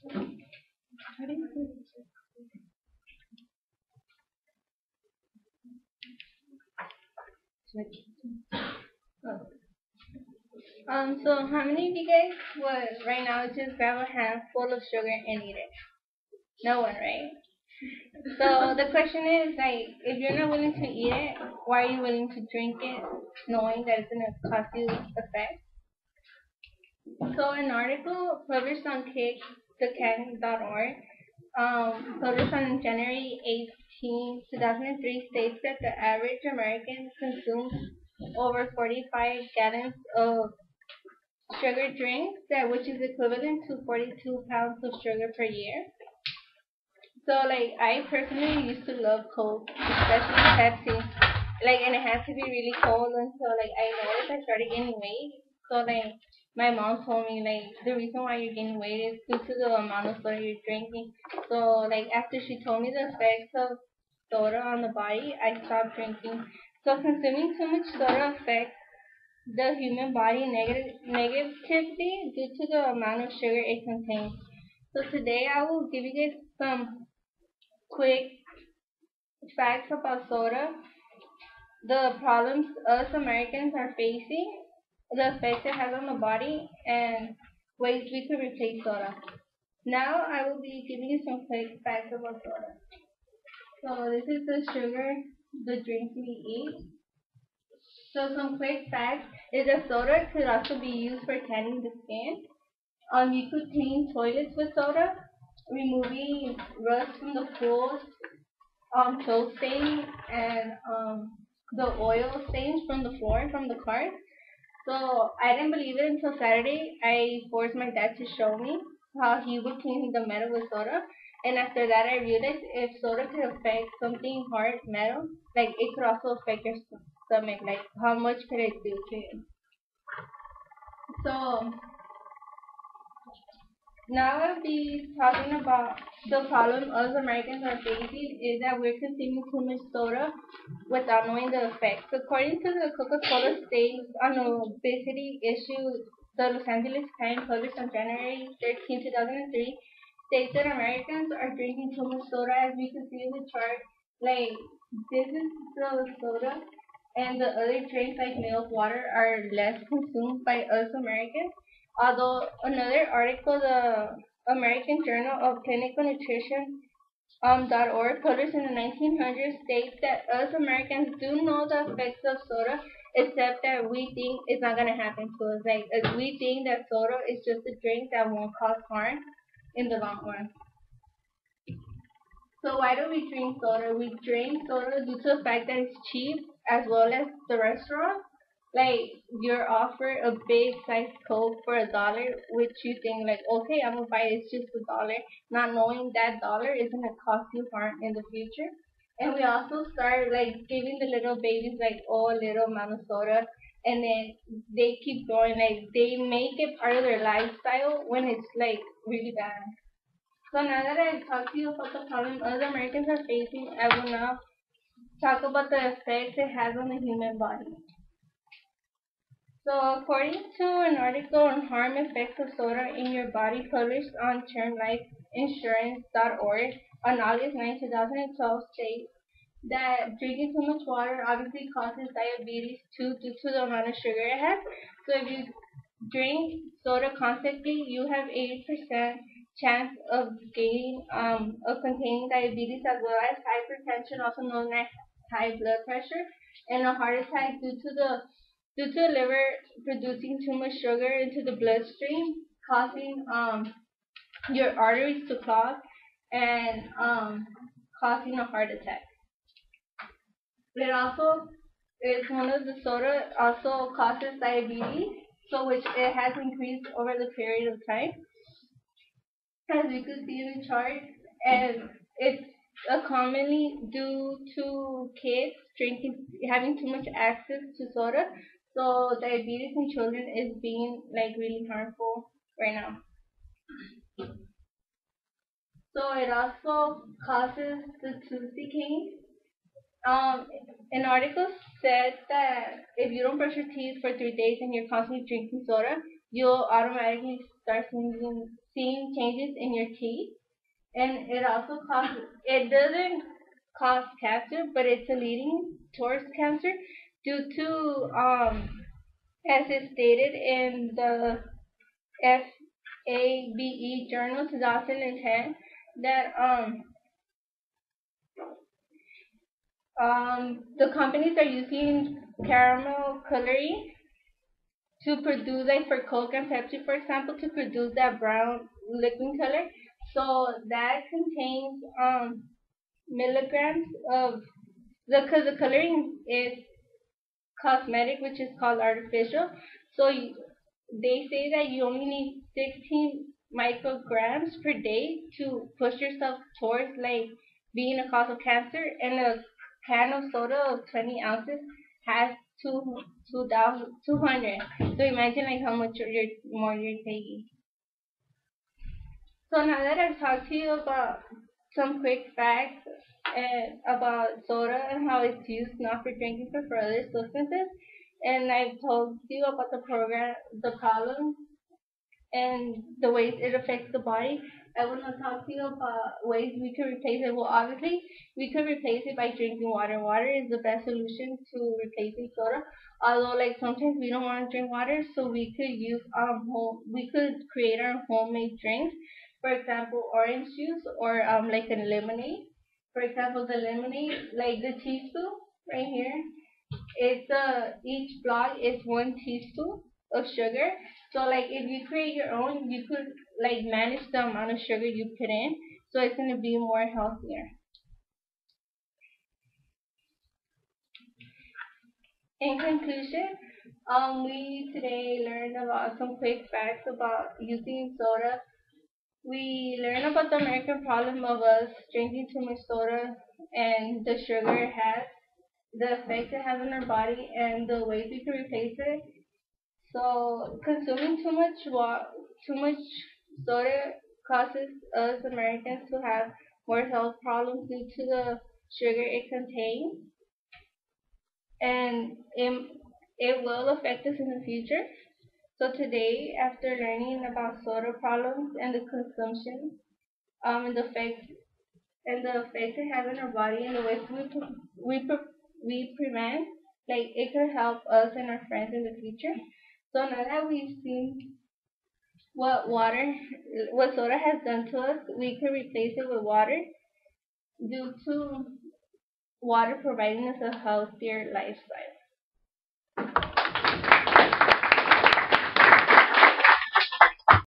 So how many of you guys would right now just grab a handful of sugar and eat it? No one, right? So the question is like, if you're not willing to eat it, why are you willing to drink it, knowing that it's gonna cause you effects? So an article published on kickthecan.org, published on January 18, 2003, states that the average American consumes over 45 gallons of sugar drinks, that which is equivalent to 42 pounds of sugar per year. So like I personally used to love Coke, especially Pepsi. Like and it had to be really cold until like I noticed I started gaining weight. So like my mom told me like the reason why you're gaining weight is due to the amount of soda you're drinking. So like after she told me the effects of soda on the body, I stopped drinking. So consuming too much soda affects the human body negatively due to the amount of sugar it contains. So today I will give you guys some quick facts about soda, the problems us Americans are facing, the effects it has on the body, and ways we could replace soda. Now I will be giving you some quick facts about soda. So this is the sugar, the drinks we eat. So some quick facts is that soda could also be used for tanning the skin. You could clean toilets with soda, removing rust from the pools, clothes stains, and the oil stains from the floor from the cars. So I didn't believe it until Saturday. I forced my dad to show me how he would clean the metal with soda. And after that, I realized if soda could affect something hard, metal, like it could also affect your stomach. Like how much could it do to you? So now I'll be talking about the problem us Americans are facing is that we're consuming too much soda without knowing the effects. According to the Coca-Cola States on obesity issue, the Los Angeles Times published on January 13, 2003, states that Americans are drinking too much soda. As we can see in the chart, like this is the soda and the other drinks like milk, water are less consumed by us Americans. Although another article, the American Journal of Clinical Nutrition .org, published in the 1900s, states that us Americans do know the effects of soda, except that we think it's not gonna happen to us. Like we think that soda is just a drink that won't cause harm in the long run. So why do we drink soda? We drink soda due to the fact that it's cheap, as well as the restaurant. Like you're offered a big size Coke for $1, which you think like, okay, I'm gonna buy it. It's just $1, not knowing that dollar is gonna cost you harm in the future. And we also start like giving the little babies like a little amount of soda, and then they keep going. Like they make it part of their lifestyle when it's like really bad. So now that I've talked to you about the problem other Americans are facing, I will now talk about the effects it has on the human body. So according to an article on harm effects of soda in your body published on termlifeinsurance.org on August 9, 2012 states that drinking too much water obviously causes diabetes too due to the amount of sugar it has. So if you drink soda constantly, you have 80% chance of containing diabetes as well as hypertension, also known as high blood pressure, and a heart attack due to the liver producing too much sugar into the bloodstream, causing your arteries to clog and causing a heart attack. It also is one of the soda also causes diabetes, so which it has increased over the period of time, as you can see in the chart, and it's commonly due to kids drinking, having too much access to soda. So diabetes in children is being like really harmful right now. So it also causes the tooth decay. Um, an article said that if you don't brush your teeth for 3 days and you're constantly drinking soda, you'll automatically start seeing changes in your teeth, and it doesn't cause cancer, but it's a leading towards cancer due to as it stated in the FABE Journal 2010 that the companies are using caramel coloring to produce, like for Coke and Pepsi, for example, to produce that brown liquid color. So that contains milligrams of because the coloring is cosmetic, which is called artificial. So they say that you only need 16 micrograms per day to push yourself towards like being a cause of cancer, and a can of soda of 20 ounces has 2,200. So imagine like how much more you're taking. So now that I've talked to you about some quick facts about soda and how it's used not for drinking but for other substances, and I've told you about the problem, and the ways it affects the body, I want to talk to you about ways we can replace it. Well, obviously, we could replace it by drinking water. Water is the best solution to replacing soda. Although, like sometimes we don't want to drink water, so we could use we could create our homemade drinks. For example, orange juice or like a lemonade. For example, the lemonade, like the teaspoon right here, it's each block is 1 teaspoon of sugar. So like if you create your own, you could like manage the amount of sugar you put in, so it's gonna be more healthier. In conclusion, we today learned about some quick facts about using soda. We learned about the American problem of us drinking too much soda and the sugar it has, the effects it has on our body, and the ways we can replace it. So consuming too much soda causes us Americans to have more health problems due to the sugar it contains, and it will affect us in the future. So today, after learning about soda problems and the consumption, and the effects it has on our body and the ways we prevent, like it could help us and our friends in the future. So now that we've seen what soda has done to us, we could replace it with water due to water providing us a healthier lifestyle.